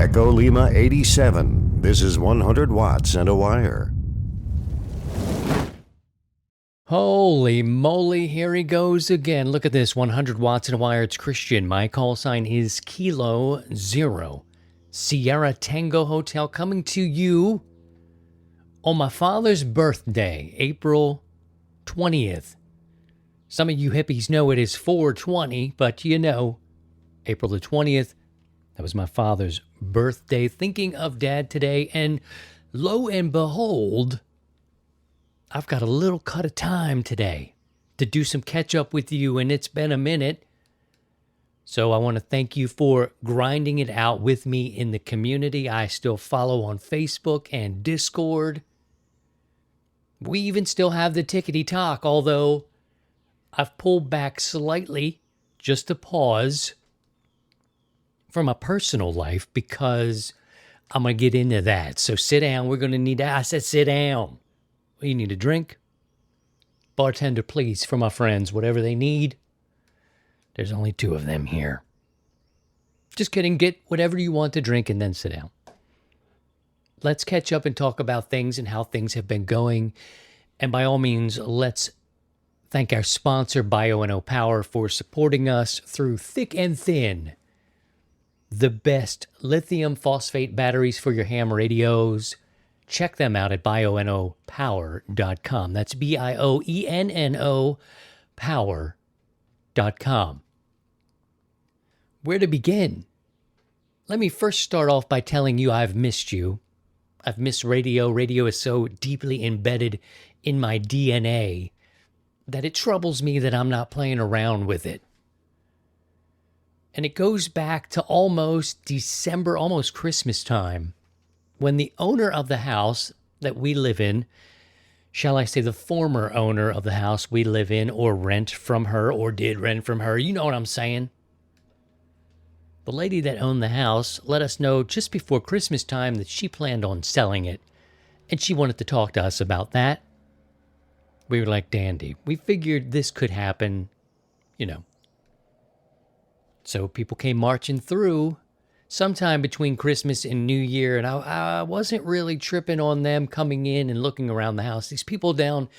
Echo Lima 87. This is 100 watts and a wire. Holy moly, here he goes again. Look at this, 100 watts and a wire. It's Christian. My call sign is Kilo Zero. Sierra Tango Hotel, coming to you on my father's birthday, April 20th. Some of you hippies know it is 420, but you know, April the 20th, that was my father's birthday. Thinking of Dad today, and lo and behold, I've got a little cut of time today to do some catch up with you, and it's been a minute. So I want to thank you for grinding it out with me in the community. I still follow on Facebook and Discord. We even still have the Tickety Talk, although I've pulled back slightly just to pause from my personal life because I'm going to get into that. So sit down. We're going to need, I said sit down. You need a drink? Bartender, please, for my friends, whatever they need. There's only 2 of them here. Just kidding. Get whatever you want to drink and then sit down. Let's catch up and talk about things and how things have been going. And by all means, let's thank our sponsor, Bio Power, for supporting us through thick and thin. The best lithium phosphate batteries for your ham radios. Check them out at bionopower.com. That's BIOENNO power.com. Where to begin? Let me first start off by telling you I've missed you. I've missed radio. Radio is so deeply embedded in my DNA that it troubles me that I'm not playing around with it. And it goes back to almost December, almost Christmas time, when the owner of the house that we live in, shall I say the former owner of the house we live in or rent from her or did rent from her, you know what I'm saying? The lady that owned the house let us know just before Christmas time that she planned on selling it, and she wanted to talk to us about that. We were like, dandy. We figured this could happen, you know. So people came marching through sometime between Christmas and New Year, and I wasn't really tripping on them coming in and looking around the house. These people down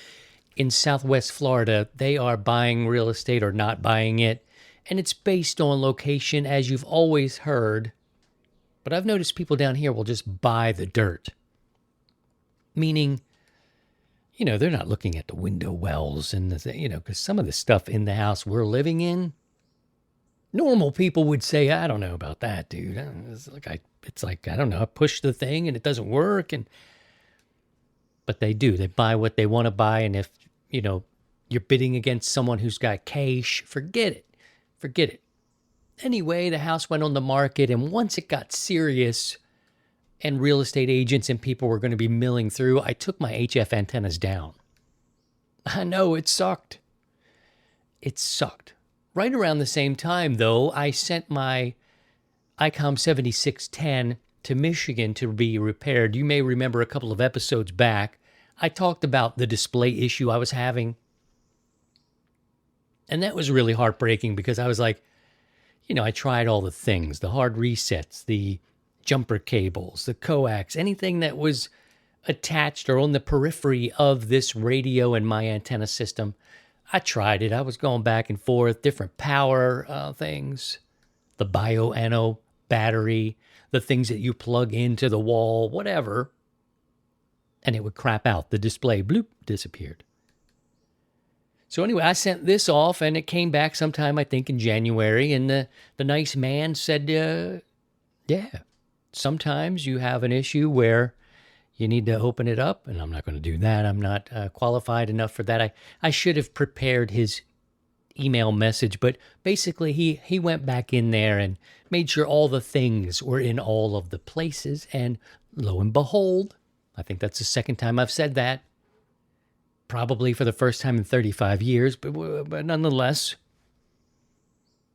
in Southwest Florida, they are buying real estate or not buying it, and it's based on location, as you've always heard. But I've noticed people down here will just buy the dirt, meaning, you know, they're not looking at the window wells and because some of the stuff in the house we're living in, normal people would say, I don't know about that, dude. It's like, I don't know, I push the thing and it doesn't work. But they do. They buy what they want to buy. And if, you're bidding against someone who's got cash, forget it. Forget it. Anyway, the house went on the market. And once it got serious and real estate agents and people were going to be milling through, I took my HF antennas down. I know, it sucked. It sucked. Right around the same time, though, I sent my ICOM 7610 to Michigan to be repaired. You may remember a couple of episodes back, I talked about the display issue I was having. And that was really heartbreaking because I was like, I tried all the things, the hard resets, the jumper cables, the coax, anything that was attached or on the periphery of this radio and my antenna system. I tried it. I was going back and forth, different power things, the Bio battery, the things that you plug into the wall, whatever. And it would crap out. The display, bloop, disappeared. So anyway, I sent this off and it came back sometime, I think, in January. And the nice man said, yeah, sometimes you have an issue where you need to open it up, and I'm not going to do that. I'm not qualified enough for that. I should have prepared his email message, but basically he went back in there and made sure all the things were in all of the places, and lo and behold, I think that's the second time I've said that, probably for the first time in 35 years, but nonetheless,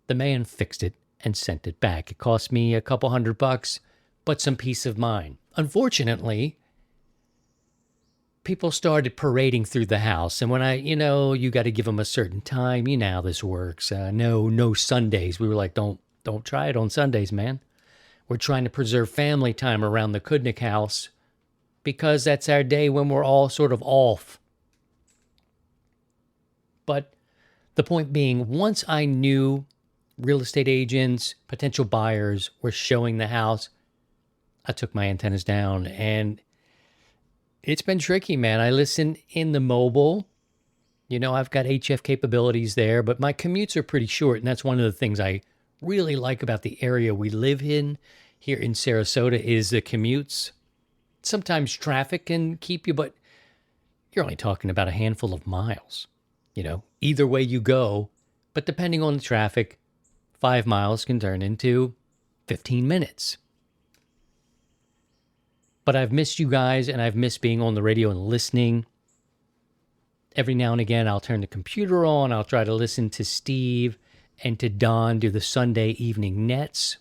the man fixed it and sent it back. It cost me a couple $100, but some peace of mind. Unfortunately, people started parading through the house. And when you got to give them a certain time. How this works. No Sundays. We were like, don't try it on Sundays, man. We're trying to preserve family time around the Kudnick house because that's our day when we're all sort of off. But the point being, once I knew real estate agents, potential buyers were showing the house, I took my antennas down, and it's been tricky, man. I listen in the mobile. I've got HF capabilities there, but my commutes are pretty short, and that's one of the things I really like about the area we live in here in Sarasota is the commutes. Sometimes traffic can keep you, but you're only talking about a handful of miles, either way you go. But depending on the traffic, 5 miles can turn into 15 minutes. But I've missed you guys, and I've missed being on the radio and listening. Every now and again, I'll turn the computer on. I'll try to listen to Steve and to Don do the Sunday evening nets.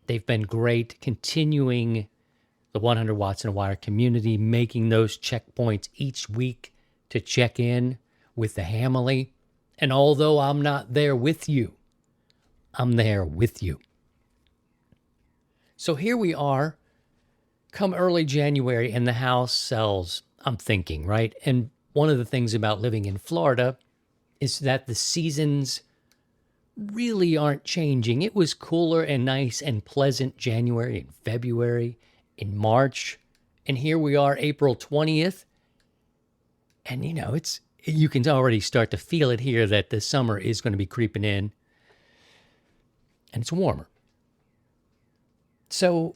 They've been great, continuing the 100 Watts in a Wire community, making those checkpoints each week to check in with the Hamily. And although I'm not there with you, I'm there with you. So here we are, come early January, and the house sells, I'm thinking, right? And one of the things about living in Florida is that the seasons really aren't changing. It was cooler and nice and pleasant January and February, in March, and here we are, April 20th. And you can already start to feel it here that the summer is going to be creeping in, and it's warmer. So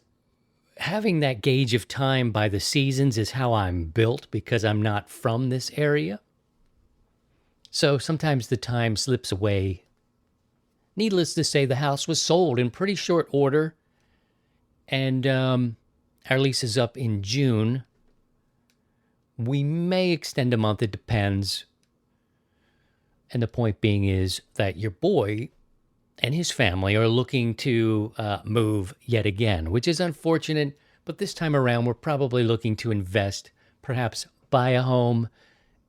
having that gauge of time by the seasons is how I'm built because I'm not from this area. So sometimes the time slips away. Needless to say, the house was sold in pretty short order, and our lease is up in June. We may extend a month, it depends. And the point being is that your boy and his family are looking to move yet again, which is unfortunate. But this time around, we're probably looking to invest, perhaps buy a home.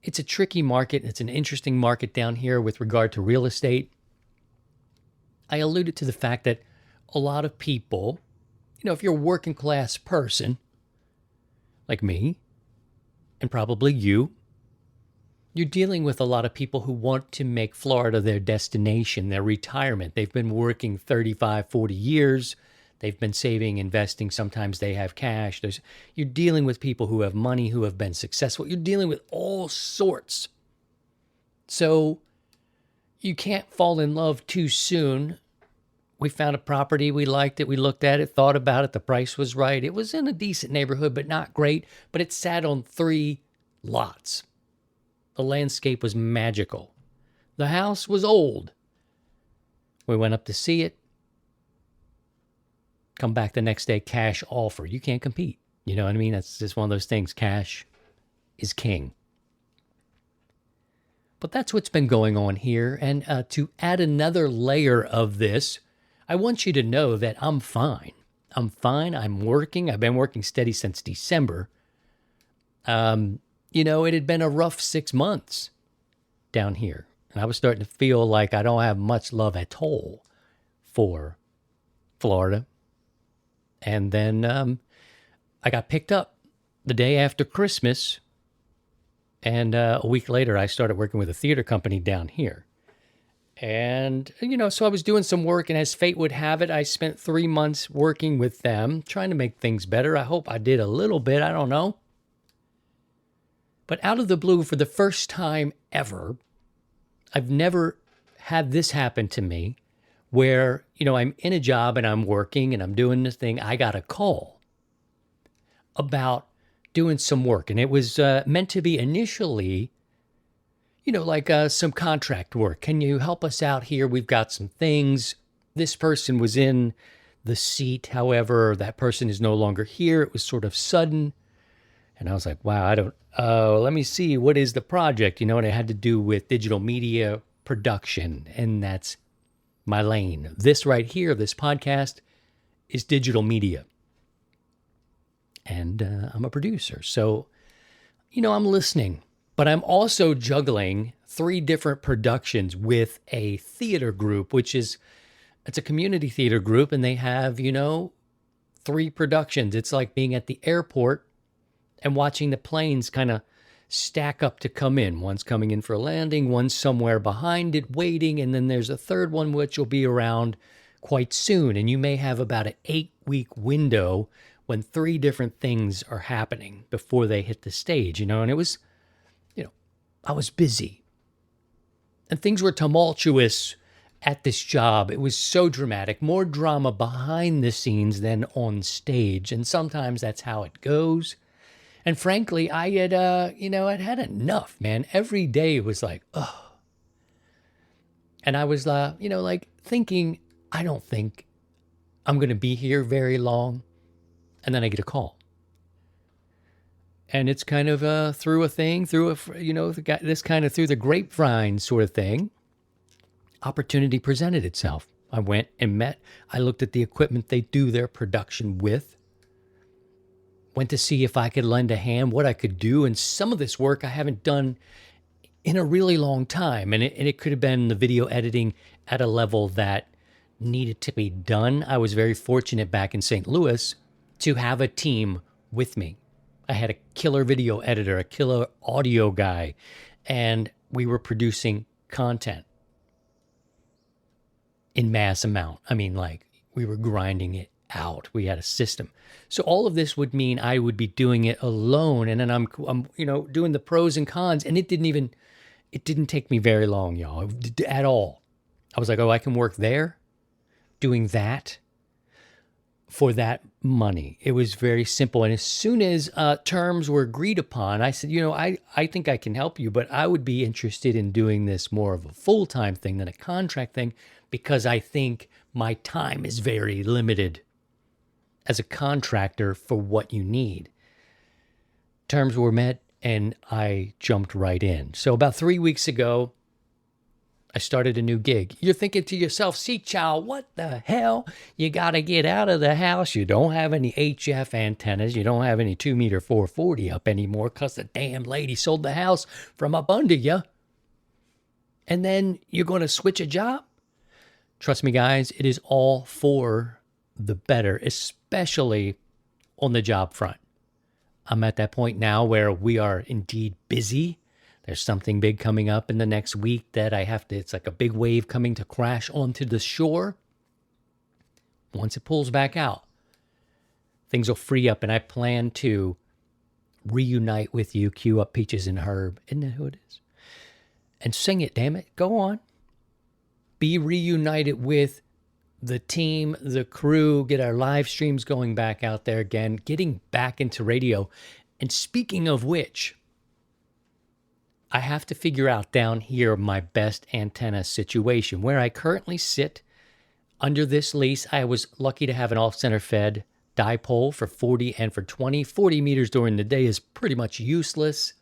It's a tricky market. It's an interesting market down here with regard to real estate. I alluded to the fact that a lot of people, if you're a working class person like me, and probably you're dealing with a lot of people who want to make Florida their destination, their retirement. They've been working 35, 40 years. They've been saving, investing. Sometimes they have cash. You're dealing with people who have money, who have been successful. You're dealing with all sorts. So you can't fall in love too soon. We found a property. We liked it. We looked at it, thought about it. The price was right. It was in a decent neighborhood, but not great. But it sat on 3 lots. The landscape was magical. The house was old. We went up to see it. Come back the next day, cash offer. You can't compete. You know what I mean? That's just one of those things. Cash is king. But that's what's been going on here. And to add another layer of this, I want you to know that I'm fine. I'm fine. I'm working. I've been working steady since December. It had been a rough 6 months down here. And I was starting to feel like I don't have much love at all for Florida. And then I got picked up the day after Christmas. And a week later, I started working with a theater company down here. And, so I was doing some work, and as fate would have it, I spent 3 months working with them, trying to make things better. I hope I did a little bit. I don't know. But out of the blue, for the first time ever, I've never had this happen to me, where, I'm in a job and I'm working and I'm doing this thing. I got a call about doing some work, and it was meant to be initially, like some contract work. Can you help us out here? We've got some things. This person was in the seat. However, that person is no longer here. It was sort of sudden. And I was like, wow, let me see. What is the project? And it had to do with digital media production. And that's my lane. This right here, this podcast, is digital media. And I'm a producer. So, I'm listening. But I'm also juggling 3 different productions with a theater group, which is It's a community theater group, and they have, 3 productions. It's like being at the airport and watching the planes kind of stack up to come in. One's coming in for a landing, one's somewhere behind it waiting, and then there's a third one which will be around quite soon. And you may have about an 8-week window when 3 different things are happening before they hit the stage, and it was, I was busy. And things were tumultuous at this job. It was so dramatic, more drama behind the scenes than on stage. And sometimes that's how it goes. And frankly, I had, I'd had enough, man. Every day was like, ugh. And I was, thinking, I don't think I'm going to be here very long. And then I get a call. And it's kind of through a thing, through this kind of through the grapevine sort of thing. Opportunity presented itself. I went and met. I looked at the equipment they do their production with. Went to see if I could lend a hand, what I could do. And some of this work I haven't done in a really long time. And it could have been the video editing at a level that needed to be done. I was very fortunate back in St. Louis to have a team with me. I had a killer video editor, a killer audio guy, and we were producing content in mass amount. I mean, we were grinding it out. We had a system. So all of this would mean I would be doing it alone. And then I'm doing the pros and cons. And it didn't take me very long, y'all, at all. I was like, oh, I can work there doing that for that money. It was very simple. And as soon as terms were agreed upon, I said, I think I can help you, but I would be interested in doing this more of a full-time thing than a contract thing, because I think my time is very limited as a contractor for what you need. Terms were met, and I jumped right in. So about 3 weeks ago, I started a new gig. You're thinking to yourself, see, child, what the hell? You got to get out of the house. You don't have any HF antennas. You don't have any 2-meter 440 up anymore because the damn lady sold the house from up under you. And then you're going to switch a job? Trust me, guys, it is all for the better, especially on the job front. I'm at that point now where we are indeed busy. There's something big coming up in the next week that it's like a big wave coming to crash onto the shore. Once it pulls back out, things will free up, and I plan to reunite with you, cue up Peaches and Herb, isn't that who it is? And sing it, damn it, go on. Be reunited with the team, the crew, get our live streams going back out there again, getting back into radio. And speaking of which, I have to figure out down here my best antenna situation. Where I currently sit under this lease, I was lucky to have an off-center fed dipole for 40 and for 20. 40 meters during the day is pretty much useless.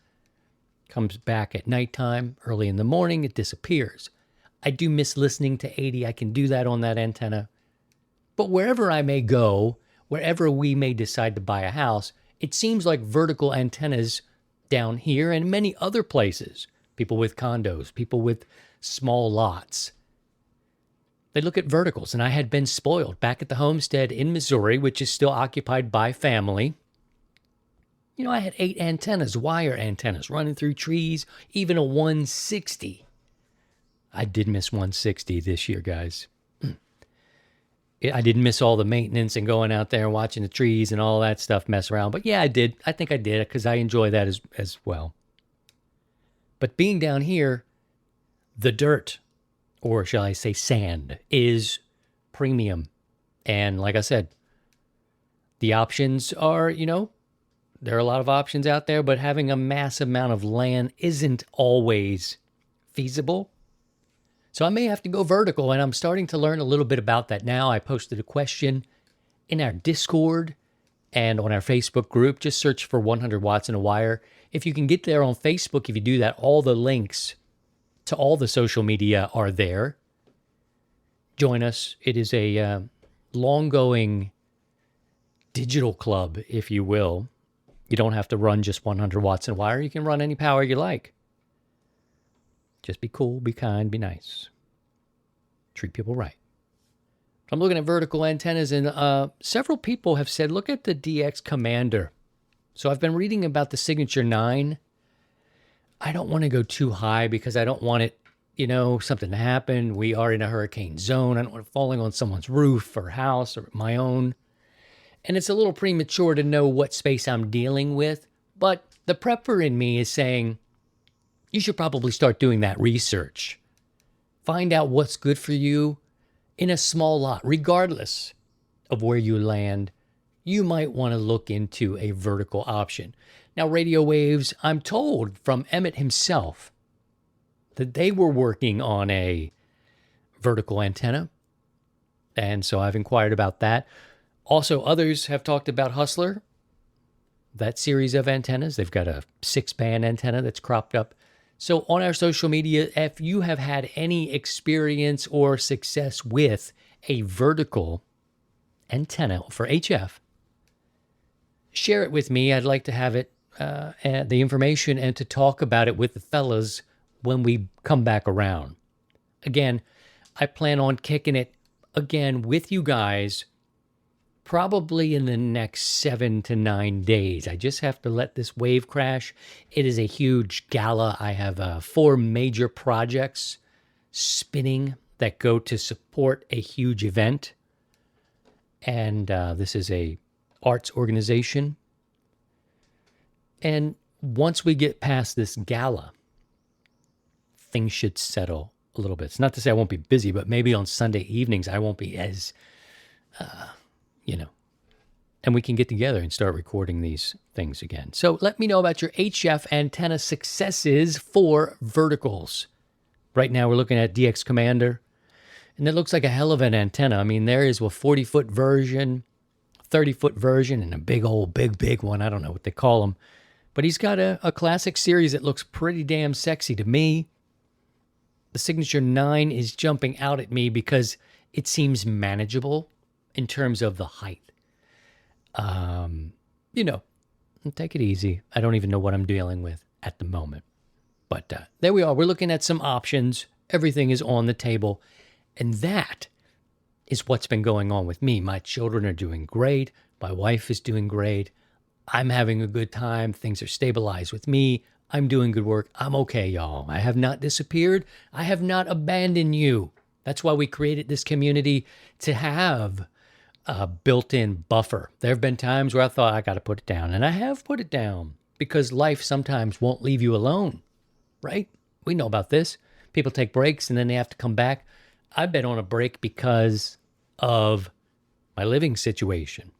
Comes back at nighttime, early in the morning, it disappears. I do miss listening to 80. I can do that on that antenna. But wherever I may go, wherever we may decide to buy a house, it seems like vertical antennas down here and many other places, people with condos, people with small lots, they look at verticals. And I had been spoiled back at the homestead in Missouri, which is still occupied by family. I had 8 antennas, wire antennas running through trees, even a 160. I did miss 160 this year, guys. I didn't miss all the maintenance and going out there and watching the trees and all that stuff mess around. But yeah, I did. I think I did because I enjoy that as well. But being down here, the dirt, or shall I say sand, is premium. And like I said, the options are, there are a lot of options out there, but having a massive amount of land isn't always feasible. So I may have to go vertical, and I'm starting to learn a little bit about that now. I posted a question in our Discord and on our Facebook group. Just search for 100 watts in a wire. If you can get there on Facebook, if you do that, all the links to all the social media are there. Join us. It is a long-going digital club, if you will. You don't have to run just 100 watts in a wire. You can run any power you like. Just be cool, be kind, be nice. Treat people right. I'm looking at vertical antennas, and several people have said, look at the DX Commander. So I've been reading about the Signature 9. I don't want to go too high because I don't want it, something to happen. We are in a hurricane zone. I don't want it falling on someone's roof or house or my own. And it's a little premature to know what space I'm dealing with. But the prepper in me is saying, you should probably start doing that research. Find out what's good for you in a small lot, regardless of where you land. You might want to look into a vertical option. Now, radio waves, I'm told from Emmett himself that they were working on a vertical antenna. And so I've inquired about that. Also, others have talked about Hustler, that series of antennas. They've got a 6-band antenna that's cropped up. So on our social media, if you have had any experience or success with a vertical antenna for HF, share it with me. I'd like to have it, the information, and to talk about it with the fellas when we come back around. Again, I plan on kicking it again with you guys probably in the next 7 to 9 days. I just have to let this wave crash. It is a huge gala. I have 4 major projects spinning that go to support a huge event. And this is a arts organization. And once we get past this gala, things should settle a little bit. It's not to say I won't be busy, but maybe on Sunday evenings I won't be as, and we can get together and start recording these things again. So let me know about your HF antenna successes for verticals. Right now we're looking at DX Commander, and it looks like a hell of an antenna. I mean, there is a 40-foot version, 30-foot version, and a big one. I don't know what they call them. But he's got a classic series that looks pretty damn sexy to me. The Signature 9 is jumping out at me because it seems manageable in terms of the height. Take it easy. I don't even know what I'm dealing with at the moment. But there we are. We're looking at some options. Everything is on the table. And that is what's been going on with me. My children are doing great. My wife is doing great. I'm having a good time. Things are stabilized with me. I'm doing good work. I'm okay, y'all. I have not disappeared. I have not abandoned you. That's why we created this community, to have a built-in buffer. There have been times where I thought I got to put it down, and I have put it down because life sometimes won't leave you alone, right? We know about this. People take breaks and then they have to come back. I've been on a break because of my living situation.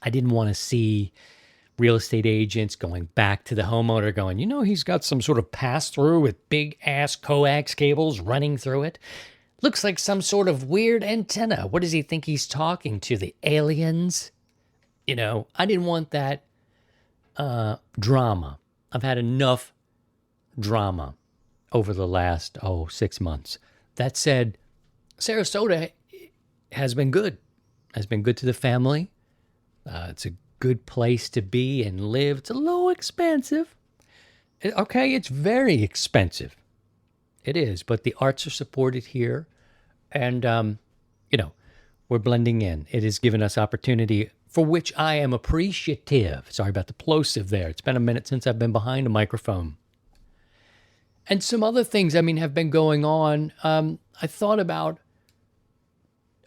I didn't want to see real estate agents going back to the homeowner going, he's got some sort of pass-through with big-ass coax cables running through it. Looks like some sort of weird antenna. What does he think he's talking to? The aliens? I didn't want that drama. I've had enough drama over the last, 6 months. That said, Sarasota has been good. Has been good to the family. It's a good place to be and live. It's a little expensive. Okay, it's very expensive. It is, but the arts are supported here. And, we're blending in. It has given us opportunity for which I am appreciative. Sorry about the plosive there. It's been a minute since I've been behind a microphone. And some other things, have been going on. I thought about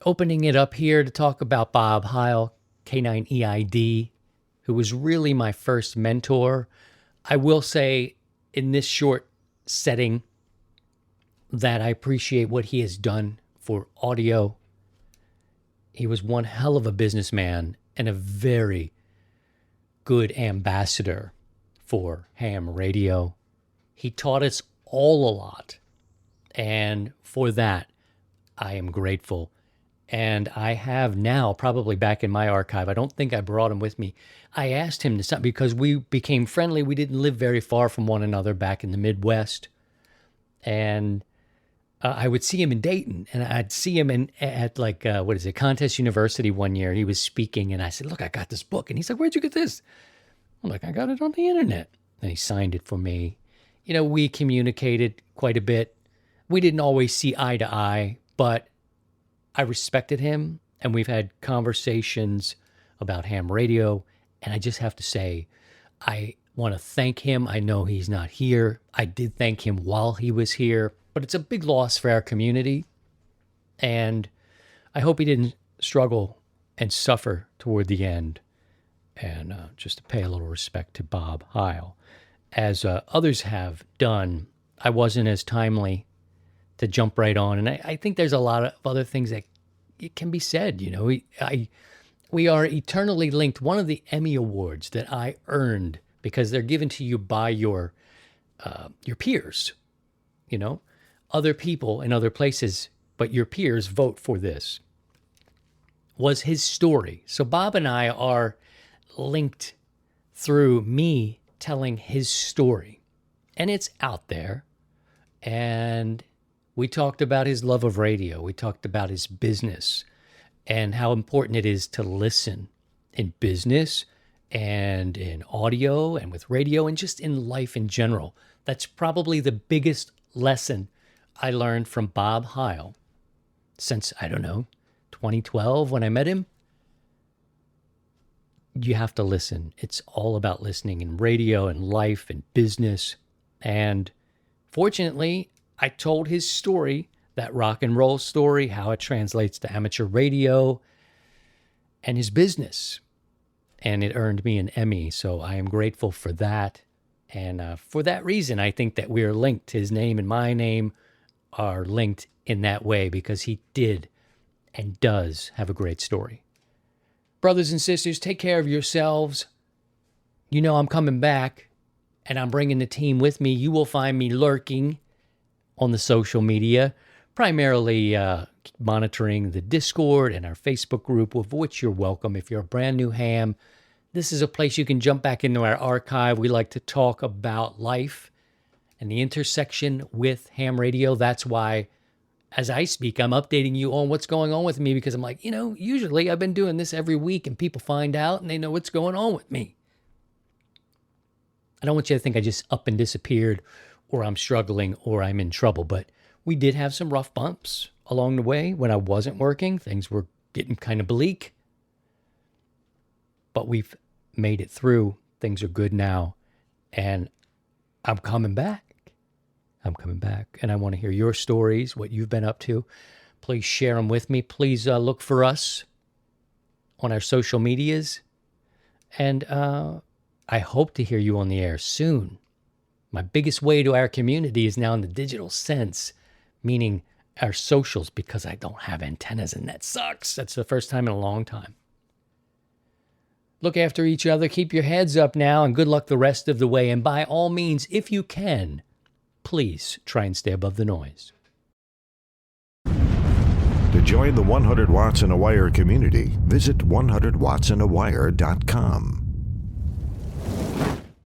opening it up here to talk about Bob Heil, K9EID, who was really my first mentor. I will say in this short setting that I appreciate what he has done for audio. He was one hell of a businessman and a very good ambassador for ham radio. He taught us all a lot. And for that, I am grateful. And I have now, probably back in my archive, I don't think I brought him with me. I asked him to stop because we became friendly. We didn't live very far from one another back in the Midwest. And I would see him in Dayton, and I'd see him at Contest University one year. He was speaking, and I said, look, I got this book. And he's like, where'd you get this? I'm like, I got it on the internet. And he signed it for me. We communicated quite a bit. We didn't always see eye to eye, but I respected him, and we've had conversations about ham radio, and I just have to say, I want to thank him. I know he's not here. I did thank him while he was here, but it's a big loss for our community, and I hope he didn't struggle and suffer toward the end. And just to pay a little respect to Bob Heil. As others have done, I wasn't as timely to jump right on. And I think there's a lot of other things that it can be said. You know, we are eternally linked. One of the Emmy Awards that I earned, because they're given to you by your peers, you know, other people in other places, but your peers vote for this, was his story. So Bob and I are linked through me telling his story, and it's out there. And we talked about his love of radio. We talked about his business and how important it is to listen in business and in audio and with radio and just in life in general. That's probably the biggest lesson I learned from Bob Heil since, I don't know, 2012 when I met him. You have to listen. It's all about listening in radio and life and business. And fortunately, I told his story, that rock and roll story, how it translates to amateur radio and his business. And it earned me an Emmy. So I am grateful for that. And for that reason, I think that we are linked. His name and my name are linked in that way because he did and does have a great story. Brothers and sisters, take care of yourselves. You know I'm coming back, and I'm bringing the team with me. You will find me lurking on the social media, primarily monitoring the Discord and our Facebook group, of which you're welcome. If you're a brand new ham, this is a place you can jump back into our archive. We like to talk about life and the intersection with ham radio. That's why, as I speak, I'm updating you on what's going on with me, because I'm like, you know, usually I've been doing this every week and people find out and they know what's going on with me. I don't want you to think I just up and disappeared or I'm struggling or I'm in trouble, but we did have some rough bumps along the way when I wasn't working. Things were getting kind of bleak, but we've made it through. Things are good now, and I'm coming back. I'm coming back, and I want to hear your stories, what you've been up to. Please share them with me. Please look for us on our social medias, and I hope to hear you on the air soon. My biggest way to our community is now in the digital sense, meaning our socials, because I don't have antennas, and that sucks. That's the first time in a long time. Look after each other. Keep your heads up now, and good luck the rest of the way. And by all means, if you can, please try and stay above the noise. To join the 100 Watts in a Wire community, visit 100wattsinawire.com.